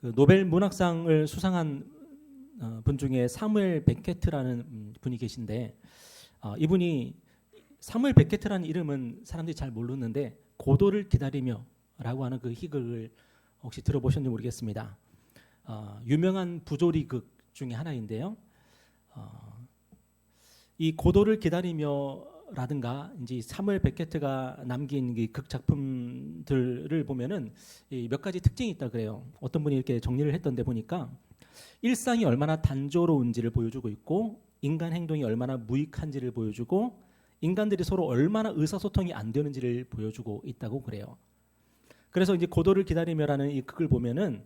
그 노벨 문학상을 수상한 분 중에 사무엘 베케트라는 분이 계신데 이분이 사무엘 베케트라는 이름은 사람들이 잘 모르는데 고도를 기다리며라고 하는 그 희극을 혹시 들어보셨는지 모르겠습니다. 유명한 부조리극 중에 하나인데요. 이 고도를 기다리며라든가 이제 사무엘 베케트가 남긴 이 극 작품들을 보면은 몇 가지 특징이 있다 그래요. 어떤 분이 이렇게 정리를 했던데 보니까 일상이 얼마나 단조로운지를 보여주고 있고 인간 행동이 얼마나 무익한지를 보여주고 인간들이 서로 얼마나 의사소통이 안 되는지를 보여주고 있다고 그래요. 그래서 이제 고도를 기다리며라는 이 극을 보면은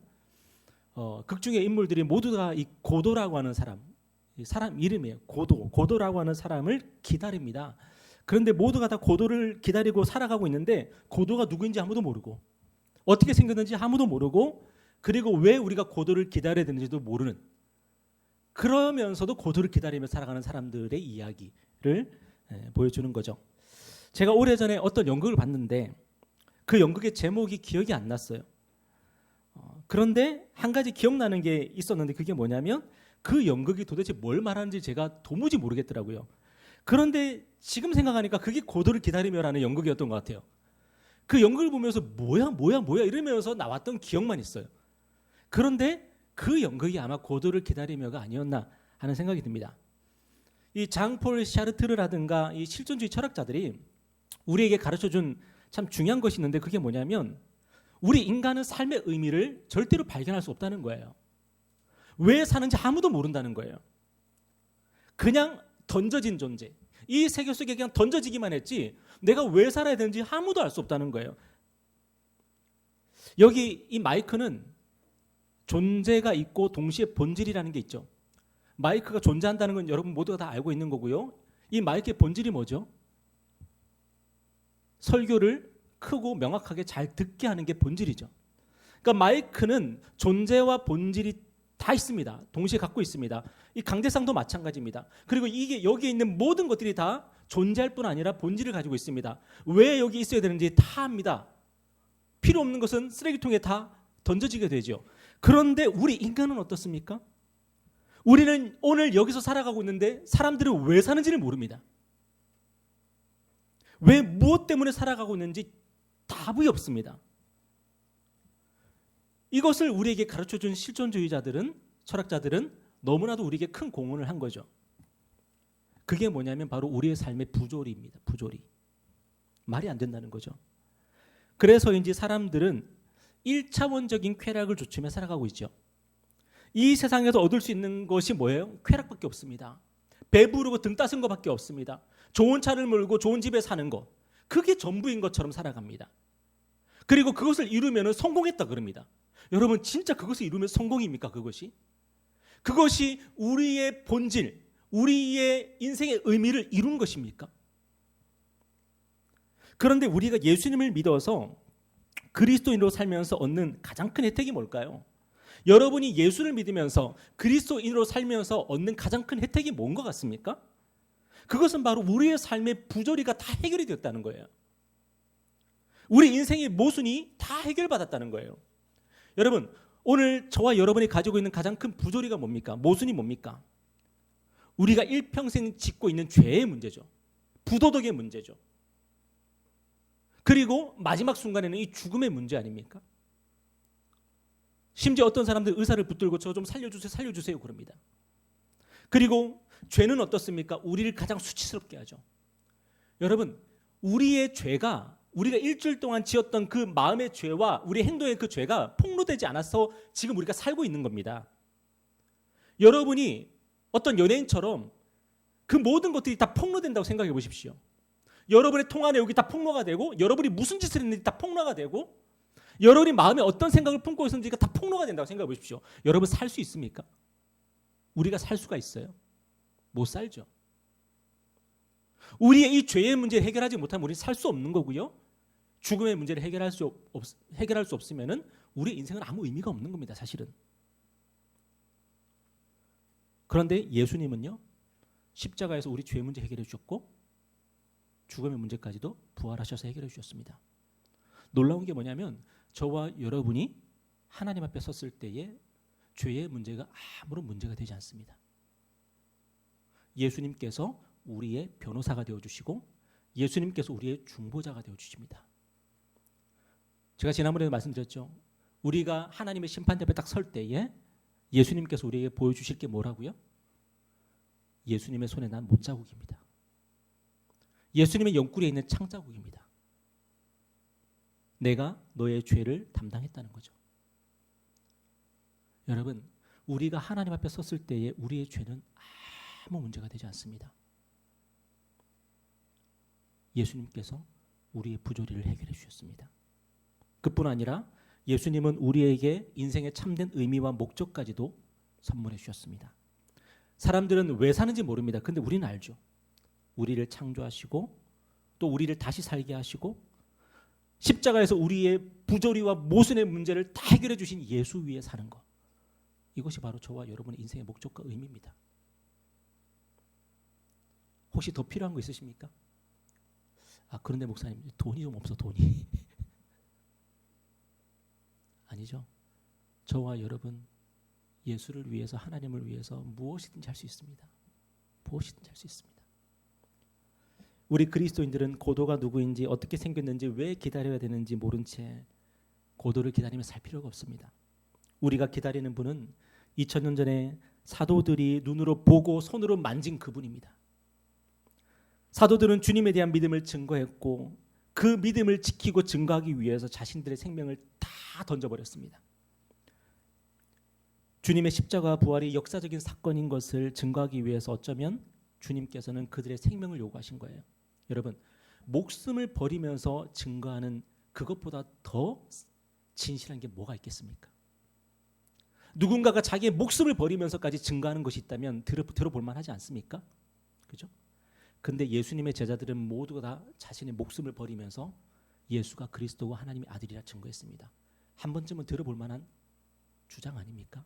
극 중의 인물들이 모두 다 이 고도라고 하는 사람 이름이에요. 고도라고 하는 사람을 기다립니다. 그런데 모두가 다 고도를 기다리고 살아가고 있는데 고도가 누구인지 아무도 모르고 어떻게 생겼는지 아무도 모르고 그리고 왜 우리가 고도를 기다려야 되는지도 모르는 그러면서도 고도를 기다리며 살아가는 사람들의 이야기를 보여주는 거죠. 제가 오래전에 어떤 연극을 봤는데 그 연극의 제목이 기억이 안 났어요. 그런데 한 가지 기억나는 게 있었는데 그게 뭐냐면 그 연극이 도대체 뭘 말하는지 제가 도무지 모르겠더라고요. 그런데 지금 생각하니까 그게 고도를 기다리며라는 연극이었던 것 같아요. 그 연극을 보면서 뭐야 이러면서 나왔던 기억만 있어요. 그런데 그 연극이 아마 고도를 기다리며가 아니었나 하는 생각이 듭니다. 이 장폴 샤르트르라든가 이 실존주의 철학자들이 우리에게 가르쳐준 참 중요한 것이 있는데 그게 뭐냐면 우리 인간은 삶의 의미를 절대로 발견할 수 없다는 거예요. 왜 사는지 아무도 모른다는 거예요. 그냥 던져진 존재. 이 세계 속에 그냥 던져지기만 했지 내가 왜 살아야 되는지 아무도 알 수 없다는 거예요. 여기 이 마이크는 존재가 있고 동시에 본질이라는 게 있죠. 마이크가 존재한다는 건 여러분 모두가 다 알고 있는 거고요. 이 마이크의 본질이 뭐죠? 설교를 크고 명확하게 잘 듣게 하는 게 본질이죠. 그러니까 마이크는 존재와 본질이 다 있습니다. 동시에 갖고 있습니다. 이 강대상도 마찬가지입니다. 그리고 이게 여기에 있는 모든 것들이 다 존재할 뿐 아니라 본질을 가지고 있습니다. 왜 여기 있어야 되는지 다 압니다. 필요 없는 것은 쓰레기통에 다 던져지게 되죠. 그런데 우리 인간은 어떻습니까? 우리는 오늘 여기서 살아가고 있는데 사람들은 왜 사는지를 모릅니다. 왜 무엇 때문에 살아가고 있는지 답이 없습니다. 이것을 우리에게 가르쳐준 실존주의자들은 철학자들은 너무나도 우리에게 큰 공헌을 한 거죠. 그게 뭐냐면 바로 우리의 삶의 부조리입니다. 부조리. 말이 안 된다는 거죠. 그래서인지 사람들은 1차원적인 쾌락을 좇으며 살아가고 있죠. 이 세상에서 얻을 수 있는 것이 뭐예요? 쾌락밖에 없습니다. 배부르고 등 따신 것밖에 없습니다. 좋은 차를 몰고 좋은 집에 사는 것. 그게 전부인 것처럼 살아갑니다. 그리고 그것을 이루면 성공했다 그럽니다. 여러분 진짜 그것을 이루면 성공입니까? 그것이 우리의 본질, 우리의 인생의 의미를 이룬 것입니까? 그런데 우리가 예수님을 믿어서 그리스도인으로 살면서 얻는 가장 큰 혜택이 뭘까요? 여러분이 예수를 믿으면서 그리스도인으로 살면서 얻는 가장 큰 혜택이 뭔 것 같습니까? 그것은 바로 우리의 삶의 부조리가 다 해결이 됐다는 거예요. 우리 인생의 모순이 다 해결받았다는 거예요. 여러분 오늘 저와 여러분이 가지고 있는 가장 큰 부조리가 뭡니까? 모순이 뭡니까? 우리가 일평생 짓고 있는 죄의 문제죠. 부도덕의 문제죠. 그리고 마지막 순간에는 이 죽음의 문제 아닙니까? 심지어 어떤 사람들 의사를 붙들고 저 좀 살려주세요 그럽니다. 그리고 죄는 어떻습니까? 우리를 가장 수치스럽게 하죠. 여러분 우리의 죄가 우리가 일주일 동안 지었던 그 마음의 죄와 우리 행동의 그 죄가 폭로되지 않아서 지금 우리가 살고 있는 겁니다. 여러분이 어떤 연예인처럼 그 모든 것들이 다 폭로된다고 생각해 보십시오. 여러분의 통화 내역이 다 폭로가 되고 여러분이 무슨 짓을 했는지 다 폭로가 되고 여러분이 마음에 어떤 생각을 품고 있었는지가 다 폭로가 된다고 생각해 보십시오. 여러분 살 수 있습니까? 우리가 살 수가 있어요? 못 살죠. 우리의 이 죄의 문제를 해결하지 못하면 우리는 살 수 없는 거고요. 죽음의 문제를 해결할 수 없으면은 우리 인생은 아무 의미가 없는 겁니다. 사실은. 그런데 예수님은요. 십자가에서 우리 죄 문제 해결해 주셨고 죽음의 문제까지도 부활하셔서 해결해 주셨습니다. 놀라운 게 뭐냐면 저와 여러분이 하나님 앞에 섰을 때에 죄의 문제가 아무런 문제가 되지 않습니다. 예수님께서 우리의 변호사가 되어주시고 예수님께서 우리의 중보자가 되어주십니다. 제가 지난번에도 말씀드렸죠. 우리가 하나님의 심판대 앞에 딱 설 때에 예수님께서 우리에게 보여주실 게 뭐라고요? 예수님의 손에 난 못자국입니다. 예수님의 옆구리에 있는 창자국입니다. 내가 너의 죄를 담당했다는 거죠. 여러분, 우리가 하나님 앞에 섰을 때에 우리의 죄는 아무 문제가 되지 않습니다. 예수님께서 우리의 부조리를 해결해 주셨습니다. 그뿐 아니라 예수님은 우리에게 인생의 참된 의미와 목적까지도 선물해 주셨습니다. 사람들은 왜 사는지 모릅니다. 근데 우리는 알죠. 우리를 창조하시고 또 우리를 다시 살게 하시고 십자가에서 우리의 부조리와 모순의 문제를 다 해결해 주신 예수 위에 사는 것. 이것이 바로 저와 여러분의 인생의 목적과 의미입니다. 혹시 더 필요한 거 있으십니까? 그런데 목사님 돈이 좀 없어 돈이. 아니죠. 저와 여러분 예수를 위해서 하나님을 위해서 무엇이든지 할 수 있습니다. 무엇이든지 할 수 있습니다. 우리 그리스도인들은 고도가 누구인지 어떻게 생겼는지 왜 기다려야 되는지 모른 채 고도를 기다리며 살 필요가 없습니다. 우리가 기다리는 분은 2000년 전에 사도들이 눈으로 보고 손으로 만진 그분입니다. 사도들은 주님에 대한 믿음을 증거했고 그 믿음을 지키고 증거하기 위해서 자신들의 생명을 다 던져버렸습니다. 주님의 십자가 부활이 역사적인 사건인 것을 증거하기 위해서 어쩌면 주님께서는 그들의 생명을 요구하신 거예요. 여러분, 목숨을 버리면서 증거하는 그것보다 더 진실한 게 뭐가 있겠습니까? 누군가가 자기의 목숨을 버리면서까지 증거하는 것이 있다면 들어볼 만하지 않습니까? 그죠? 근데 예수님의 제자들은 모두가 다 자신의 목숨을 버리면서 예수가 그리스도와 하나님의 아들이라 증거했습니다. 한 번쯤은 들어볼 만한 주장 아닙니까?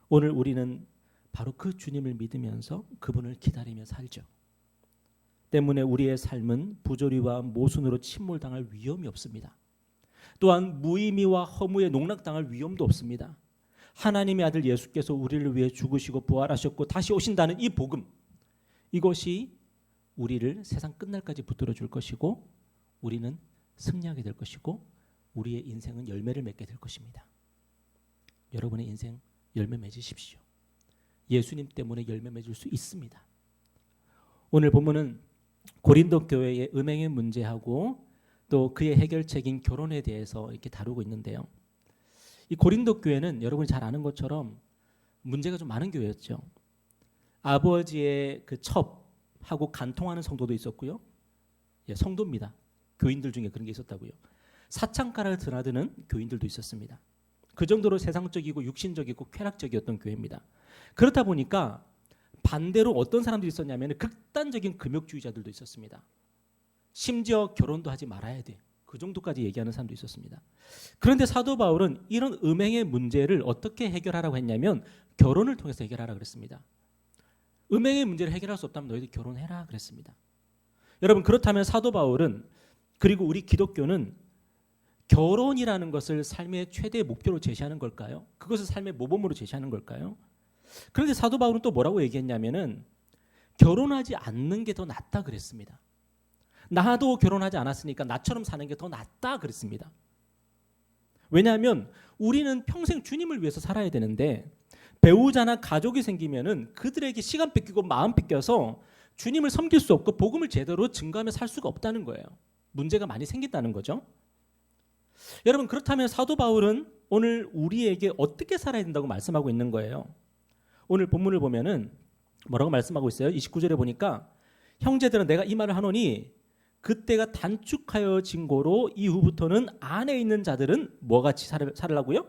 오늘 우리는 바로 그 주님을 믿으면서 그분을 기다리며 살죠. 때문에 우리의 삶은 부조리와 모순으로 침몰당할 위험이 없습니다. 또한 무의미와 허무에 농락당할 위험도 없습니다. 하나님의 아들 예수께서 우리를 위해 죽으시고 부활하셨고 다시 오신다는 이 복음, 이것이 우리를 세상 끝날까지 붙들어 줄 것이고 우리는 승리하게 될 것이고 우리의 인생은 열매를 맺게 될 것입니다. 여러분의 인생 열매 맺으십시오. 예수님 때문에 열매 맺을 수 있습니다. 오늘 본문은 고린도 교회의 음행의 문제하고 또 그의 해결책인 결혼에 대해서 이렇게 다루고 있는데요. 이 고린도 교회는 여러분이 잘 아는 것처럼 문제가 좀 많은 교회였죠. 아버지의 그 첩하고 간통하는 성도도 있었고요. 성도입니다. 교인들 중에 그런 게 있었다고요. 사창가를 드나드는 교인들도 있었습니다. 그 정도로 세상적이고 육신적이고 쾌락적이었던 교회입니다. 그렇다 보니까 반대로 어떤 사람들이 있었냐면 극단적인 금욕주의자들도 있었습니다. 심지어 결혼도 하지 말아야 돼. 그 정도까지 얘기하는 사람도 있었습니다. 그런데 사도 바울은 이런 음행의 문제를 어떻게 해결하라고 했냐면 결혼을 통해서 해결하라 그랬습니다. 음행의 문제를 해결할 수 없다면 너희들 결혼해라 그랬습니다. 여러분, 그렇다면 사도 바울은 그리고 우리 기독교는 결혼이라는 것을 삶의 최대 목표로 제시하는 걸까요? 그것을 삶의 모범으로 제시하는 걸까요? 그런데 사도 바울은 또 뭐라고 얘기했냐면은 결혼하지 않는 게 더 낫다 그랬습니다. 나도 결혼하지 않았으니까 나처럼 사는 게 더 낫다 그랬습니다. 왜냐하면 우리는 평생 주님을 위해서 살아야 되는데 배우자나 가족이 생기면은 그들에게 시간 뺏기고 마음 뺏겨서 주님을 섬길 수 없고 복음을 제대로 증거하며 살 수가 없다는 거예요. 문제가 많이 생긴다는 거죠. 여러분, 그렇다면 사도 바울은 오늘 우리에게 어떻게 살아야 된다고 말씀하고 있는 거예요. 오늘 본문을 보면은 뭐라고 말씀하고 있어요? 29절에 보니까 형제들은 내가 이 말을 하노니 그때가 단축하여진 고로 이후부터는 안에 있는 자들은 뭐같이 살으라고요?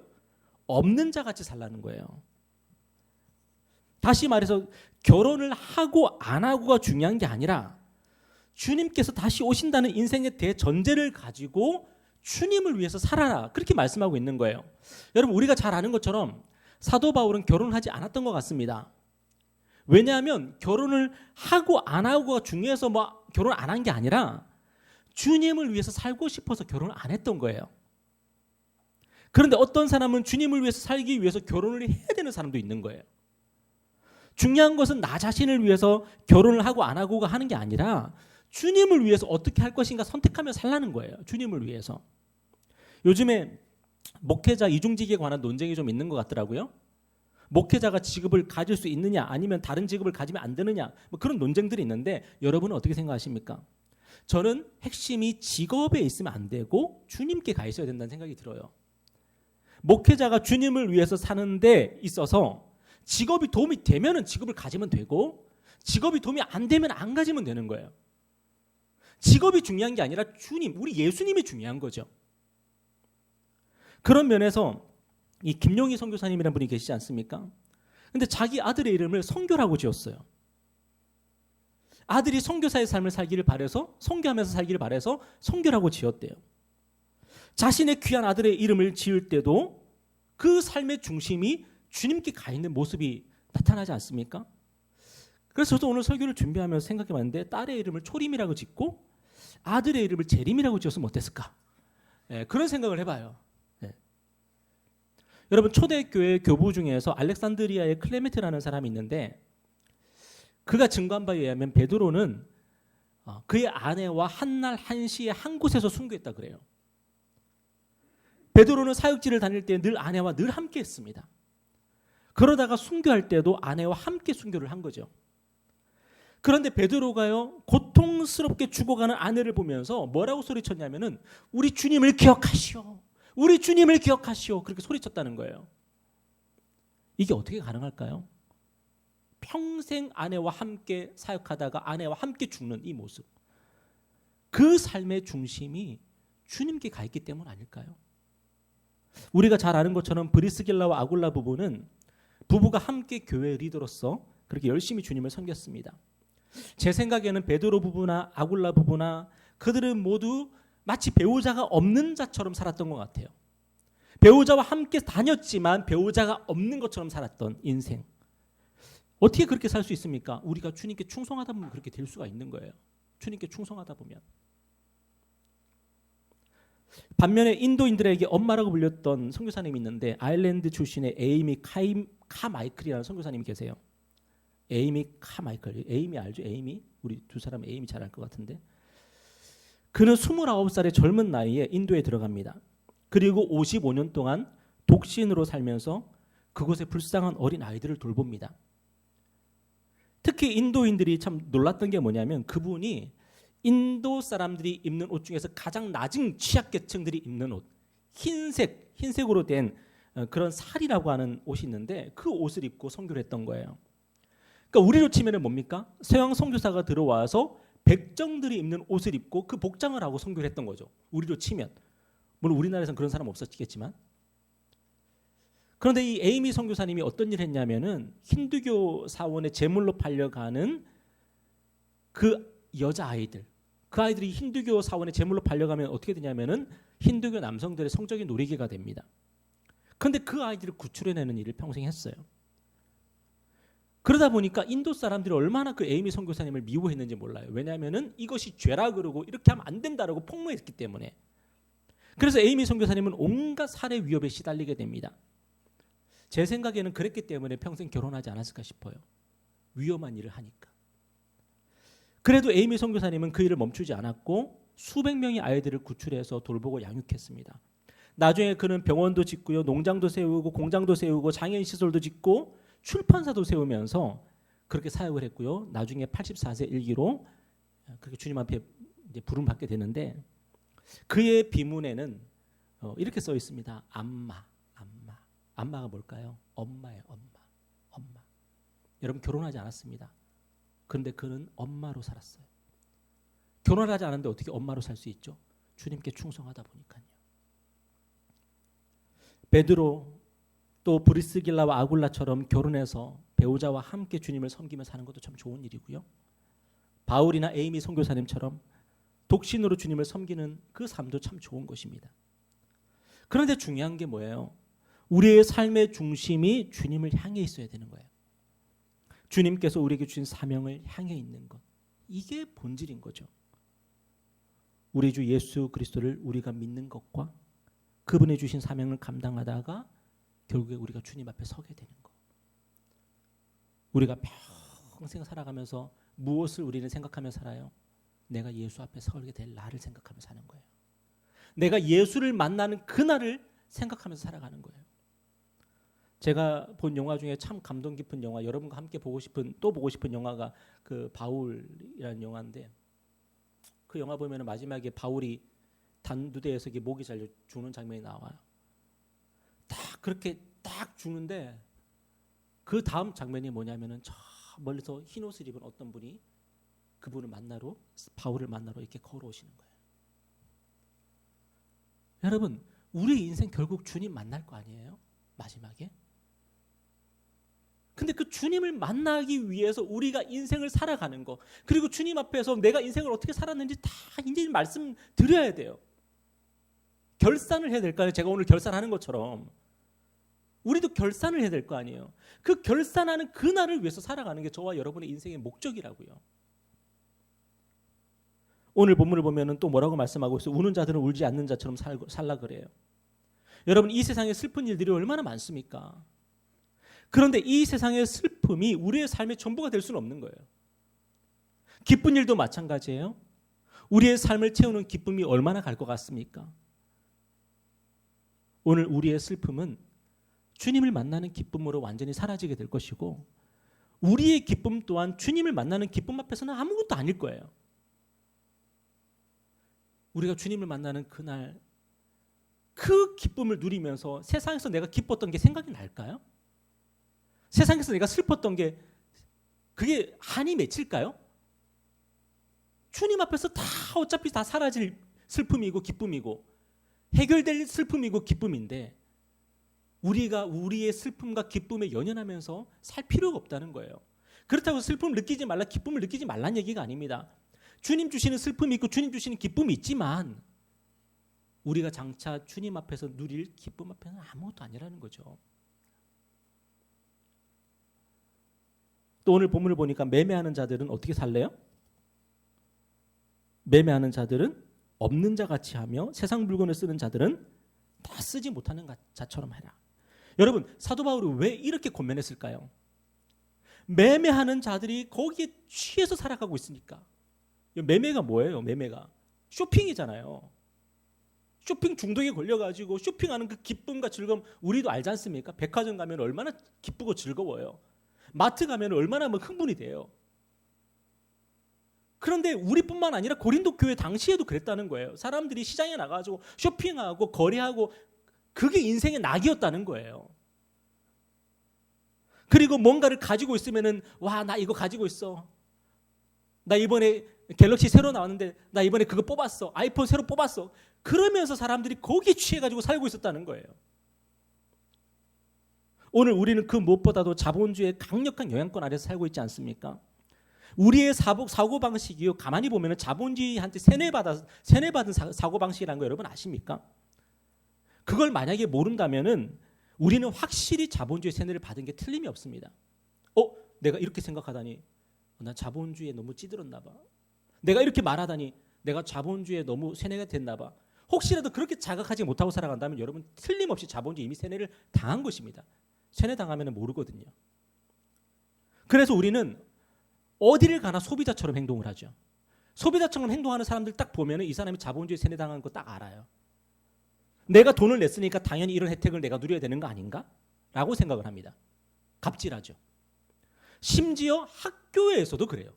없는 자같이 살라는 거예요. 다시 말해서 결혼을 하고 안 하고가 중요한 게 아니라 주님께서 다시 오신다는 인생의 대전제를 가지고 주님을 위해서 살아라, 그렇게 말씀하고 있는 거예요. 여러분, 우리가 잘 아는 것처럼 사도 바울은 결혼을 하지 않았던 것 같습니다. 왜냐하면 결혼을 하고 안 하고가 중요해서 결혼 안 한 게 아니라 주님을 위해서 살고 싶어서 결혼을 안 했던 거예요. 그런데 어떤 사람은 주님을 위해서 살기 위해서 결혼을 해야 되는 사람도 있는 거예요. 중요한 것은 나 자신을 위해서 결혼을 하고 안 하고가 하는 게 아니라 주님을 위해서 어떻게 할 것인가 선택하며 살라는 거예요. 주님을 위해서. 요즘에 목회자 이중직에 관한 논쟁이 좀 있는 것 같더라고요. 목회자가 직업을 가질 수 있느냐 아니면 다른 직업을 가지면 안 되느냐 뭐 그런 논쟁들이 있는데 여러분은 어떻게 생각하십니까? 저는 핵심이 직업에 있으면 안 되고 주님께 가 있어야 된다는 생각이 들어요. 목회자가 주님을 위해서 사는 데 있어서 직업이 도움이 되면은 직업을 가지면 되고 직업이 도움이 안 되면 안 가지면 되는 거예요. 직업이 중요한 게 아니라 주님, 우리 예수님이 중요한 거죠. 그런 면에서 이 김용희 선교사님이라는 분이 계시지 않습니까? 근데 자기 아들의 이름을 선교라고 지었어요. 아들이 선교사의 삶을 살기를 바라서 선교하면서 살기를 바라서 선교라고 지었대요. 자신의 귀한 아들의 이름을 지을 때도 그 삶의 중심이 주님께 가 있는 모습이 나타나지 않습니까? 그래서 저도 오늘 설교를 준비하면서 생각해봤는데 딸의 이름을 초림이라고 짓고 아들의 이름을 재림이라고 지었으면 어땠을까? 그런 생각을 해봐요. 여러분 초대교회 교부 중에서 알렉산드리아의 클레멘트라는 사람이 있는데 그가 증거한 바에 의하면 베드로는 그의 아내와 한날 한시에 한 곳에서 순교했다 그래요. 베드로는 사역지를 다닐 때 늘 아내와 늘 함께 했습니다. 그러다가 순교할 때도 아내와 함께 순교를 한 거죠. 그런데 베드로가요 고통스럽게 죽어가는 아내를 보면서 뭐라고 소리쳤냐면은 우리 주님을 기억하시오. 우리 주님을 기억하시오. 그렇게 소리쳤다는 거예요. 이게 어떻게 가능할까요? 평생 아내와 함께 사역하다가 아내와 함께 죽는 이 모습. 그 삶의 중심이 주님께 가 있기 때문 아닐까요? 우리가 잘 아는 것처럼 브리스길라와 아굴라 부부가 함께 교회 리더로서 그렇게 열심히 주님을 섬겼습니다. 제 생각에는 베드로 부부나 아굴라 부부나 그들은 모두 마치 배우자가 없는 자처럼 살았던 것 같아요. 배우자와 함께 다녔지만 배우자가 없는 것처럼 살았던 인생. 어떻게 그렇게 살 수 있습니까? 우리가 주님께 충성하다 보면 그렇게 될 수가 있는 거예요. 주님께 충성하다 보면. 반면에 인도인들에게 엄마라고 불렸던 선교사님이 있는데 아일랜드 출신의 에이미 카마이클이라는 선교사님이 계세요. 에이미 카마이클. 에이미 알죠? 에이미? 우리 두 사람 에이미 잘 알 것 같은데. 그는 29살의 젊은 나이에 인도에 들어갑니다. 그리고 55년 동안 독신으로 살면서 그곳에 불쌍한 어린 아이들을 돌봅니다. 특히 인도인들이 참 놀랐던 게 뭐냐면 그분이 인도 사람들이 입는 옷 중에서 가장 낮은 취약계층들이 입는 옷, 흰색으로 된 그런 살이라고 하는 옷이 있는데 그 옷을 입고 선교를 했던 거예요. 그러니까 우리로 치면은 뭡니까? 서양 선교사가 들어와서 백정들이 입는 옷을 입고 그 복장을 하고 선교를 했던 거죠. 우리로 치면. 물론 우리나라에서는 그런 사람 없었겠지만. 그런데 이 에이미 선교사님이 어떤 일을 했냐면은 힌두교 사원의 제물로 팔려가는 그 여자아이들, 그 아이들이 힌두교 사원의 제물로 팔려가면 어떻게 되냐면은 힌두교 남성들의 성적인 놀이개가 됩니다. 그런데 그 아이들을 구출해내는 일을 평생 했어요. 그러다 보니까 인도 사람들이 얼마나 그 에이미 선교사님을 미워했는지 몰라요. 왜냐하면은 이것이 죄라 그러고 이렇게 하면 안 된다라고 폭로했기 때문에. 그래서 에이미 선교사님은 온갖 살해 위협에 시달리게 됩니다. 제 생각에는 그랬기 때문에 평생 결혼하지 않았을까 싶어요. 위험한 일을 하니까. 그래도 에이미 선교사님은 그 일을 멈추지 않았고 수백 명의 아이들을 구출해서 돌보고 양육했습니다. 나중에 그는 병원도 짓고요, 농장도 세우고 공장도 세우고 장애인 시설도 짓고 출판사도 세우면서 그렇게 사역을 했고요. 나중에 84세 일기로 그렇게 주님 앞에 이제 부름 받게 되는데 그의 비문에는 이렇게 써 있습니다. 안마가 뭘까요? 엄마예요. 엄마. 여러분 결혼하지 않았습니다. 그런데 그는 엄마로 살았어요. 결혼하지 않았는데 어떻게 엄마로 살 수 있죠? 주님께 충성하다 보니까요. 베드로 또 브리스길라와 아굴라처럼 결혼해서 배우자와 함께 주님을 섬기며 사는 것도 참 좋은 일이고요. 바울이나 에이미 선교사님처럼 독신으로 주님을 섬기는 그 삶도 참 좋은 것입니다. 그런데 중요한 게 뭐예요? 우리의 삶의 중심이 주님을 향해 있어야 되는 거예요. 주님께서 우리에게 주신 사명을 향해 있는 것. 이게 본질인 거죠. 우리 주 예수 그리스도를 우리가 믿는 것과 그분이 주신 사명을 감당하다가 결국에 우리가 주님 앞에 서게 되는 거. 우리가 평생 살아가면서 무엇을 우리는 생각하며 살아요? 내가 예수 앞에 서게 될 날을 생각하며 사는 거예요. 내가 예수를 만나는 그날을 생각하면서 살아가는 거예요. 제가 본 영화 중에 참 감동 깊은 영화, 여러분과 함께 보고 싶은 영화가 그 바울이라는 영화인데, 그 영화 보면 마지막에 바울이 단두대에서 목이 잘려 죽는 장면이 나와요. 딱 그렇게 딱 죽는데 그 다음 장면이 뭐냐면은 저 멀리서 흰 옷을 입은 어떤 분이 그분을 만나러, 바울을 만나러 이렇게 걸어오시는 거예요. 여러분, 우리 인생 결국 주님 만날 거 아니에요? 마지막에. 근데 그 주님을 만나기 위해서 우리가 인생을 살아가는 거, 그리고 주님 앞에서 내가 인생을 어떻게 살았는지 다 이제 말씀드려야 돼요. 결산을 해야 될까요? 제가 오늘 결산하는 것처럼 우리도 결산을 해야 될 거 아니에요. 그 결산하는 그날을 위해서 살아가는 게 저와 여러분의 인생의 목적이라고요. 오늘 본문을 보면 또 뭐라고 말씀하고 있어요? 우는 자들은 울지 않는 자처럼 살라 그래요. 여러분, 이 세상에 슬픈 일들이 얼마나 많습니까? 그런데 이 세상의 슬픔이 우리의 삶의 전부가 될 수는 없는 거예요. 기쁜 일도 마찬가지예요. 우리의 삶을 채우는 기쁨이 얼마나 갈 것 같습니까? 오늘 우리의 슬픔은 주님을 만나는 기쁨으로 완전히 사라지게 될 것이고, 우리의 기쁨 또한 주님을 만나는 기쁨 앞에서는 아무것도 아닐 거예요. 우리가 주님을 만나는 그날 그 기쁨을 누리면서 세상에서 내가 기뻤던 게 생각이 날까요? 세상에서 내가 슬펐던 게 그게 한이 맺힐까요? 주님 앞에서 다 어차피 다 사라질 슬픔이고 기쁨이고 해결될 슬픔이고 기쁨인데, 우리가 우리의 슬픔과 기쁨에 연연하면서 살 필요가 없다는 거예요. 그렇다고 슬픔을 느끼지 말라, 기쁨을 느끼지 말라는 얘기가 아닙니다. 주님 주시는 슬픔이 있고 주님 주시는 기쁨이 있지만 우리가 장차 주님 앞에서 누릴 기쁨 앞에는 아무것도 아니라는 거죠. 또 오늘 본문을 보니까 매매하는 자들은 어떻게 살래요? 매매하는 자들은 없는 자 같이 하며 세상 물건을 쓰는 자들은 다 쓰지 못하는 자처럼 해라. 여러분, 사도 바울이 왜 이렇게 권면했을까요? 매매하는 자들이 거기에 취해서 살아가고 있으니까. 매매가 뭐예요? 매매가 쇼핑이잖아요. 쇼핑 중독에 걸려가지고 쇼핑하는 그 기쁨과 즐거움 우리도 알지 않습니까? 백화점 가면 얼마나 기쁘고 즐거워요. 마트 가면 얼마나 흥분이 돼요. 그런데 우리뿐만 아니라 고린도 교회 당시에도 그랬다는 거예요. 사람들이 시장에 나가가지고 쇼핑하고 거래하고 그게 인생의 낙이었다는 거예요. 그리고 뭔가를 가지고 있으면은 와, 나 이거 가지고 있어. 나 이번에 갤럭시 새로 나왔는데 나 이번에 그거 뽑았어. 아이폰 새로 뽑았어. 그러면서 사람들이 거기에 취해가지고 살고 있었다는 거예요. 오늘 우리는 그 무엇보다도 자본주의의 강력한 영향권 아래서 살고 있지 않습니까? 우리의 사고방식이요, 가만히 보면 자본주의한테 세뇌받은 사고방식이라는 거 여러분 아십니까? 그걸 만약에 모른다면은 우리는 확실히 자본주의 세뇌를 받은 게 틀림이 없습니다. 내가 이렇게 생각하다니 난 자본주의에 너무 찌들었나 봐. 내가 이렇게 말하다니 내가 자본주의에 너무 세뇌가 됐나 봐. 혹시라도 그렇게 자각하지 못하고 살아간다면 여러분 틀림없이 자본주의 이미 세뇌를 당한 것입니다. 세뇌당하면 모르거든요. 그래서 우리는 어디를 가나 소비자처럼 행동을 하죠. 소비자처럼 행동하는 사람들 딱 보면 이 사람이 자본주의 세뇌당한 거 딱 알아요. 내가 돈을 냈으니까 당연히 이런 혜택을 내가 누려야 되는 거 아닌가? 라고 생각을 합니다. 갑질하죠. 심지어 학교에서도 그래요.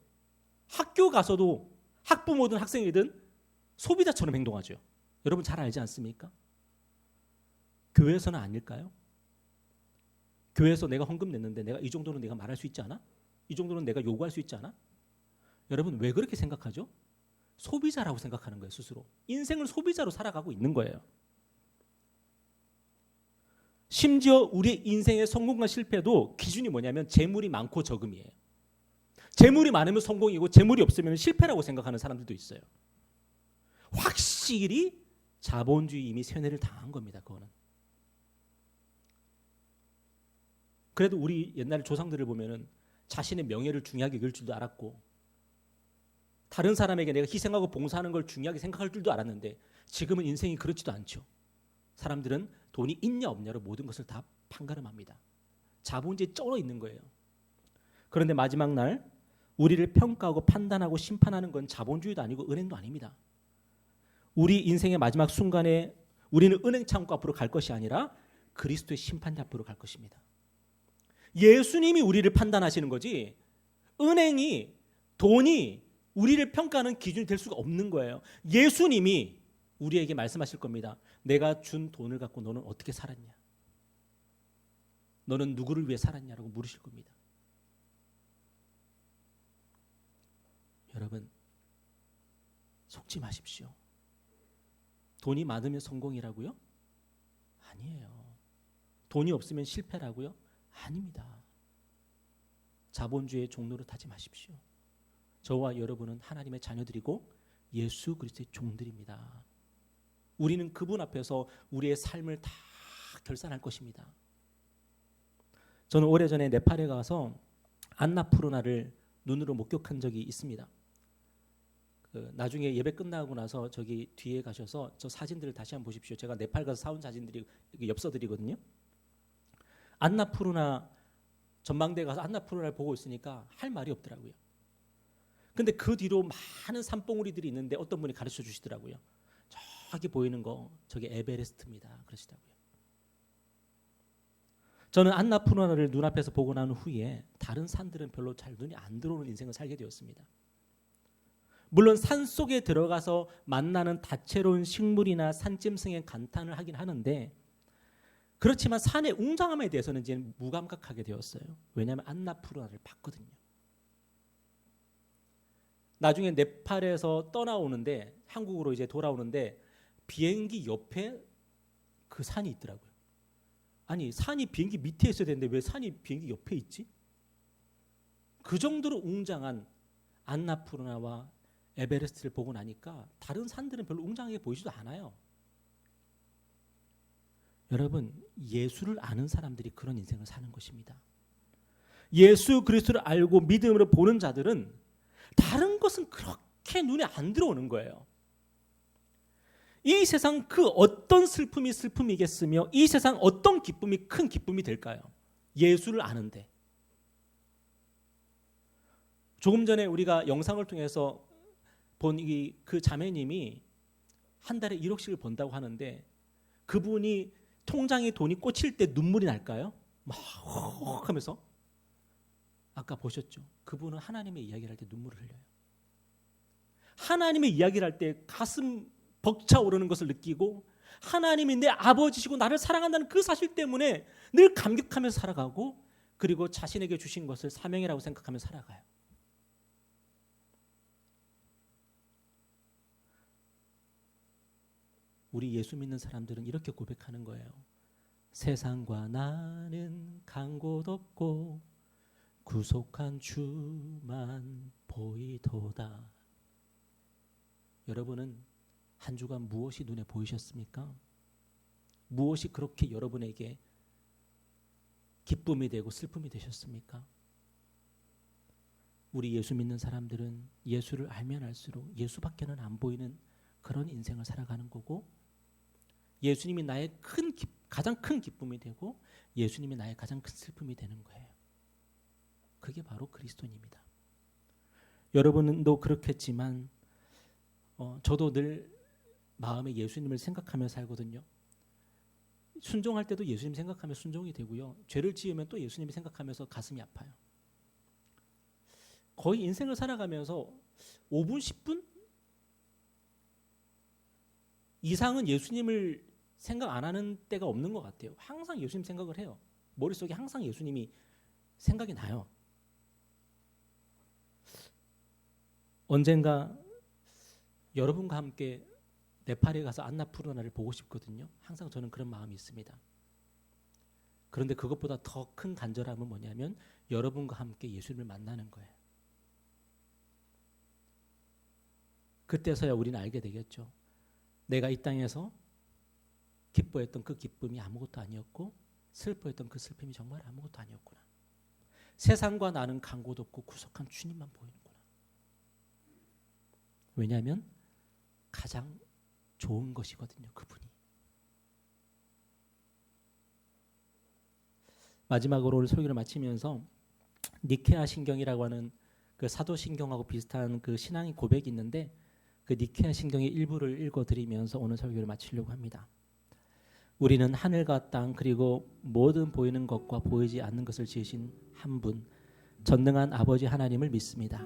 학교 가서도 학부모든 학생이든 소비자처럼 행동하죠. 여러분 잘 알지 않습니까? 교회에서는 아닐까요? 교회에서 내가 헌금 냈는데 내가 이 정도는 내가 말할 수 있지 않아? 이 정도는 내가 요구할 수 있지 않아? 여러분 왜 그렇게 생각하죠? 소비자라고 생각하는 거예요, 스스로. 인생을 소비자로 살아가고 있는 거예요. 심지어 우리 인생의 성공과 실패도 기준이 뭐냐면 재물이 많고 적음이에요. 재물이 많으면 성공이고 재물이 없으면 실패라고 생각하는 사람들도 있어요. 확실히 자본주의 이미 세뇌를 당한 겁니다. 그거는. 그래도 우리 옛날 조상들을 보면은 자신의 명예를 중요하게 여길 줄도 알았고 다른 사람에게 내가 희생하고 봉사하는 걸 중요하게 생각할 줄도 알았는데 지금은 인생이 그렇지도 않죠. 사람들은 돈이 있냐 없냐로 모든 것을 다 판가름합니다. 자본주의에 쩔어 있는 거예요. 그런데 마지막 날 우리를 평가하고 판단하고 심판하는 건 자본주의도 아니고 은행도 아닙니다. 우리 인생의 마지막 순간에 우리는 은행 창고 앞으로 갈 것이 아니라 그리스도의 심판대 앞으로 갈 것입니다. 예수님이 우리를 판단하시는 거지 은행이 돈이 우리를 평가하는 기준이 될 수가 없는 거예요. 예수님이 우리에게 말씀하실 겁니다. 내가 준 돈을 갖고 너는 어떻게 살았냐? 너는 누구를 위해 살았냐라고 물으실 겁니다. 여러분, 속지 마십시오. 돈이 많으면 성공이라고요? 아니에요. 돈이 없으면 실패라고요? 아닙니다. 자본주의의 종로를 타지 마십시오. 저와 여러분은 하나님의 자녀들이고 예수 그리스도의 종들입니다. 우리는 그분 앞에서 우리의 삶을 다 결산할 것입니다. 저는 오래전에 네팔에 가서 안나푸르나를 눈으로 목격한 적이 있습니다. 나중에 예배 끝나고 나서 저기 뒤에 가셔서 저 사진들을 다시 한번 보십시오. 제가 네팔 가서 사온 사진들이 엽서들이거든요. 안나푸르나 전망대에 가서 안나푸르나를 보고 있으니까 할 말이 없더라고요. 근데 그 뒤로 많은 산봉우리들이 있는데 어떤 분이 가르쳐 주시더라고요. 저기 보이는 거 저게 에베레스트입니다. 그러시더라고요. 저는 안나푸르나를 눈앞에서 보고 난 후에 다른 산들은 별로 잘 눈이 안 들어오는 인생을 살게 되었습니다. 물론 산 속에 들어가서 만나는 다채로운 식물이나 산짐승에 감탄을 하긴 하는데 그렇지만 산의 웅장함에 대해서는 이제 무감각하게 되었어요. 왜냐하면 안나푸르나를 봤거든요. 나중에 네팔에서 떠나오는데 한국으로 이제 돌아오는데 비행기 옆에 그 산이 있더라고요. 아니 산이 비행기 밑에 있어야 되는데 왜 산이 비행기 옆에 있지? 그 정도로 웅장한 안나푸르나와 에베레스트를 보고 나니까 다른 산들은 별로 웅장하게 보이지도 않아요. 여러분, 예수를 아는 사람들이 그런 인생을 사는 것입니다. 예수 그리스도를 알고 믿음으로 보는 자들은 다른 것은 그렇게 눈에 안 들어오는 거예요. 이 세상 그 어떤 슬픔이 슬픔이겠으며 이 세상 어떤 기쁨이 큰 기쁨이 될까요? 예수를 아는데. 조금 전에 우리가 영상을 통해서 본 그 자매님이 한 달에 1억씩을 번다고 하는데 그분이 통장에 돈이 꽂힐 때 눈물이 날까요? 막 헉 하면서 아까 보셨죠? 그분은 하나님의 이야기를 할 때 눈물을 흘려요. 하나님의 이야기를 할 때 가슴 벅차오르는 것을 느끼고 하나님이 내 아버지시고 나를 사랑한다는 그 사실 때문에 늘 감격하면서 살아가고 그리고 자신에게 주신 것을 사명이라고 생각하면서 살아가요. 우리 예수 믿는 사람들은 이렇게 고백하는 거예요. 세상과 나는 간 곳 없고 구속한 주만 보이도다. 여러분은 한 주간 무엇이 눈에 보이셨습니까? 무엇이 그렇게 여러분에게 기쁨이 되고 슬픔이 되셨습니까? 우리 예수 믿는 사람들은 예수를 알면 알수록 예수밖에는 안 보이는 그런 인생을 살아가는 거고 예수님이 나의 가장 큰 기쁨이 되고 예수님이 나의 가장 큰 슬픔이 되는 거예요. 그게 바로 그리스도입니다. 여러분도 그렇겠지만 저도 늘 마음에 예수님을 생각하며 살거든요. 순종할 때도 예수님 생각하며 순종이 되고요. 죄를 지으면 또 예수님이 생각하면서 가슴이 아파요. 거의 인생을 살아가면서 5분, 10분 이상은 예수님을 생각 안 하는 때가 없는 것 같아요. 항상 예수님 생각을 해요. 머릿속에 항상 예수님이 생각이 나요. 언젠가 여러분과 함께 네팔에 가서 안나푸르나를 보고 싶거든요. 항상 저는 그런 마음이 있습니다. 그런데 그것보다 더 큰 간절함은 뭐냐면 여러분과 함께 예수님을 만나는 거예요. 그때서야 우리는 알게 되겠죠. 내가 이 땅에서 기뻐했던 그 기쁨이 아무것도 아니었고 슬퍼했던 그 슬픔이 정말 아무것도 아니었구나. 세상과 나는 간 곳 없고 구속한 주님만 보이는구나. 왜냐하면 가장 좋은 것이거든요. 그분이. 마지막으로 오늘 설교를 마치면서 니케아 신경이라고 하는 그 사도 신경하고 비슷한 그 신앙의 고백이 있는데 그 니케아 신경의 일부를 읽어드리면서 오늘 설교를 마치려고 합니다. 우리는 하늘과 땅 그리고 모든 보이는 것과 보이지 않는 것을 지으신 한 분, 전능한 아버지 하나님을 믿습니다.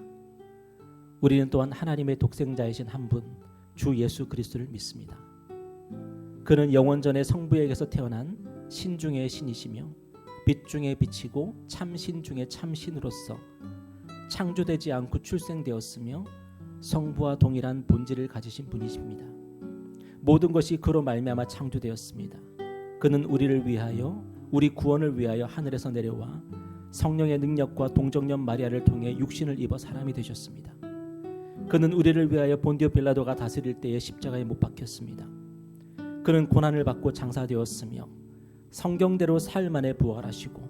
우리는 또한 하나님의 독생자이신 한 분, 주 예수 그리스도를 믿습니다. 그는 영원전에 성부에게서 태어난 신 중의 신이시며 빛 중에 빛이고 참신 중에 참신으로서 창조되지 않고 출생되었으며 성부와 동일한 본질을 가지신 분이십니다. 모든 것이 그로 말미암아 창조되었습니다. 그는 우리를 위하여 우리 구원을 위하여 하늘에서 내려와 성령의 능력과 동정녀 마리아를 통해 육신을 입어 사람이 되셨습니다. 그는 우리를 위하여 본디오 빌라도가 다스릴 때에 십자가에 못 박혔습니다. 그는 고난을 받고 장사되었으며 성경대로 사흘 만에 부활하시고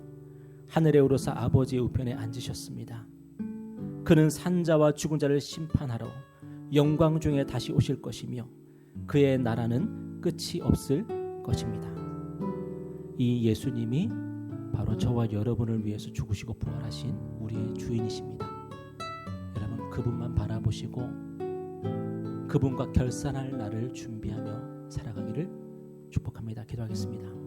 하늘에 오르사 아버지의 우편에 앉으셨습니다. 그는 산자와 죽은 자를 심판하러 영광 중에 다시 오실 것이며 그의 나라는 끝이 없을 것입니다. 이 예수님이 바로 저와 여러분을 위해서 죽으시고 부활하신 우리의 주인이십니다. 여러분 그분만 바라보시고 그분과 결산할 날을 준비하며 살아가기를 축복합니다. 기도하겠습니다.